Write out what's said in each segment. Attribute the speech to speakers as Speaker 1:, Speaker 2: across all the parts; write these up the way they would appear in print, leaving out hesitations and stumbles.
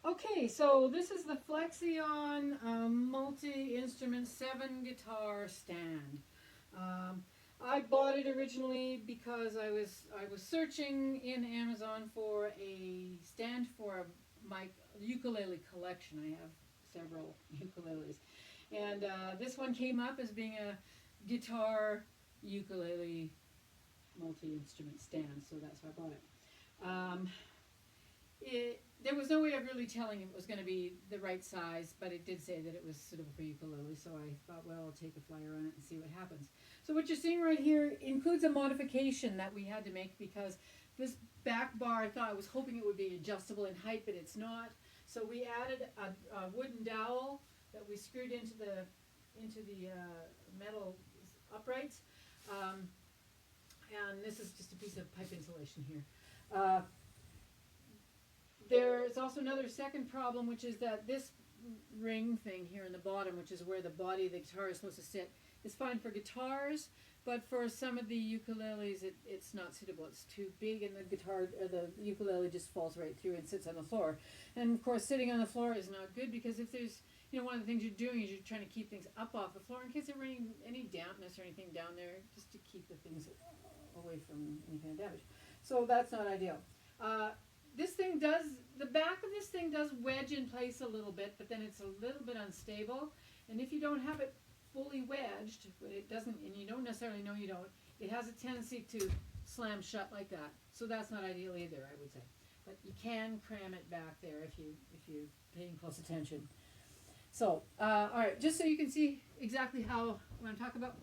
Speaker 1: Okay, so this is the Flexzion multi-instrument 7 guitar stand. Um, I bought it originally because I was searching in Amazon for a stand for my ukulele collection. I have several ukuleles, and this one came up as being a guitar ukulele multi-instrument stand, so that's why I bought it. Um, there was no way of really telling it was going to be the right size, but it did say that it was suitable for ukulele, so I thought, well, I'll take a flyer on it and see what happens. So what you're seeing right here includes a modification that we had to make because this back bar, I was hoping it would be adjustable in height, but it's not. So we added a wooden dowel that we screwed into the metal uprights, um, and this is just a piece of pipe insulation here. Uh, There's also another second problem, which is that this ring thing here in the bottom, which is where the body of the guitar is supposed to sit, is fine for guitars, but for some of the ukuleles, it's not suitable. It's too big, and the ukulele just falls right through and sits on the floor. And of course, sitting on the floor is not good because if there's, one of the things you're doing is you're trying to keep things up off the floor in case there's any dampness or anything down there, just to keep the things away from any kind of damage. So that's not ideal. The back of this thing does wedge in place a little bit, but then it's a little bit unstable. And if you don't have it fully wedged, but it doesn't, and you don't necessarily know you don't, it has a tendency to slam shut like that. So that's not ideal either, I would say. But you can cram it back there if you're paying close attention. So, all right, just so you can see exactly what I'm talking about.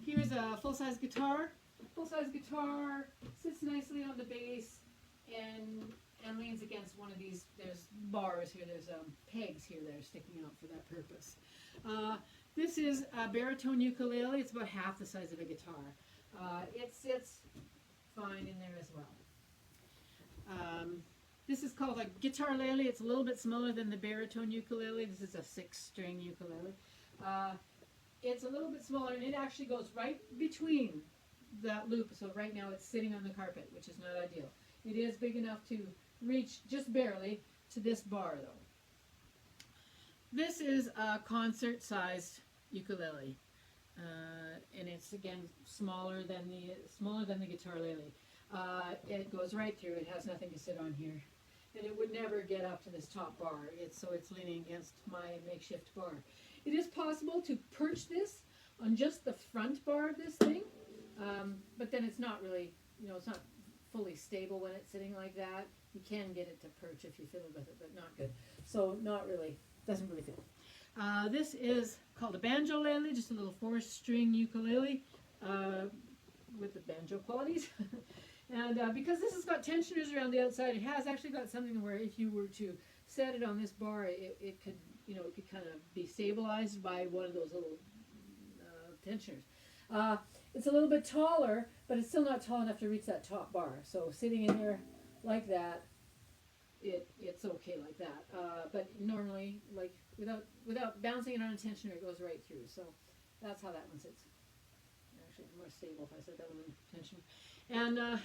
Speaker 1: Here's a full-size guitar. Full-size guitar sits nicely on the bass and leans against one of these. There's bars here. There's pegs here that are sticking out for that purpose. This is a baritone ukulele. It's about half the size of a guitar. It sits fine in there as well. This is called a guitar lele. It's a little bit smaller than the baritone ukulele. This is a 6-string ukulele. It's a little bit smaller, and it actually goes right between that loop. So right now it's sitting on the carpet, which is not ideal. It is big enough to reach just barely to this bar, though. This is a concert-sized ukulele, and it's again smaller than the guitar lele. It goes right through. It has nothing to sit on here, and it would never get up to this top bar. So it's leaning against my makeshift bar. It is possible to perch this on just the front bar of this thing, but then it's not really, it's not fully stable when it's sitting like that. You can get it to perch if you fiddle with it, but not good. So not really, doesn't really fit. This is called a banjo lele, just a little 4-string ukulele with the banjo qualities. And because this has got tensioners around the outside, it has actually got something where if you were to set it on this bar, it could, it could kind of be stabilized by one of those little tensioners. It's a little bit taller, but it's still not tall enough to reach that top bar. So sitting in here like that, it's okay like that. But normally, like without bouncing it on a tensioner, it goes right through. So that's how that one sits. Actually, it's more stable if I set that one on tensioner. And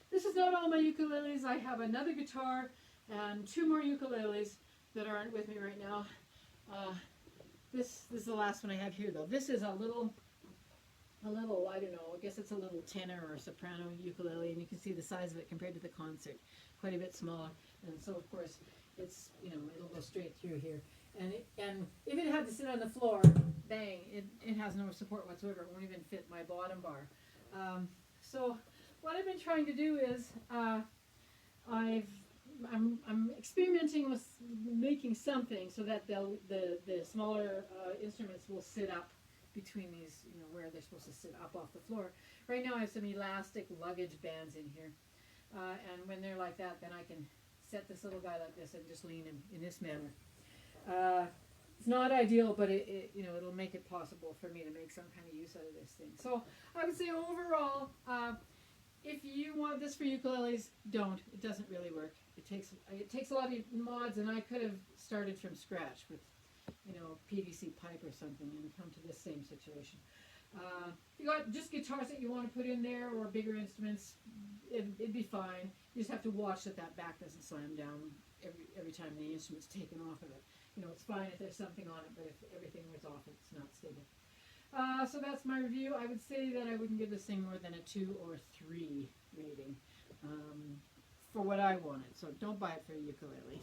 Speaker 1: this is not all my ukuleles. I have another guitar and 2 more ukuleles that aren't with me right now. This is the last one I have here, though. This is a little, I don't know, I guess it's a little tenor or soprano ukulele, and you can see the size of it compared to the concert, quite a bit smaller. And so, of course, it's, it'll go straight through here. And if it had to sit on the floor, bang, it has no support whatsoever. It won't even fit my bottom bar. So what I've been trying to do is I'm experimenting with making something so that the smaller instruments will sit up between these, where they're supposed to sit up off the floor. Right now I have some elastic luggage bands in here. And when they're like that, then I can set this little guy like this and just lean in this manner. It's not ideal, but it'll make it possible for me to make some kind of use out of this thing. So I would say overall, if you want this for ukuleles, don't. It doesn't really work. It takes a lot of mods, and I could have started from scratch with, PVC pipe or something and come to this same situation. If you got just guitars that you want to put in there or bigger instruments, it'd be fine. You just have to watch that back doesn't slam down every time the instrument's taken off of it. You know, it's fine if there's something on it, but if everything was off, it's not stable. So that's my review. I would say that I wouldn't give this thing more than a 2 or 3 rating for what I wanted. So don't buy it for a ukulele.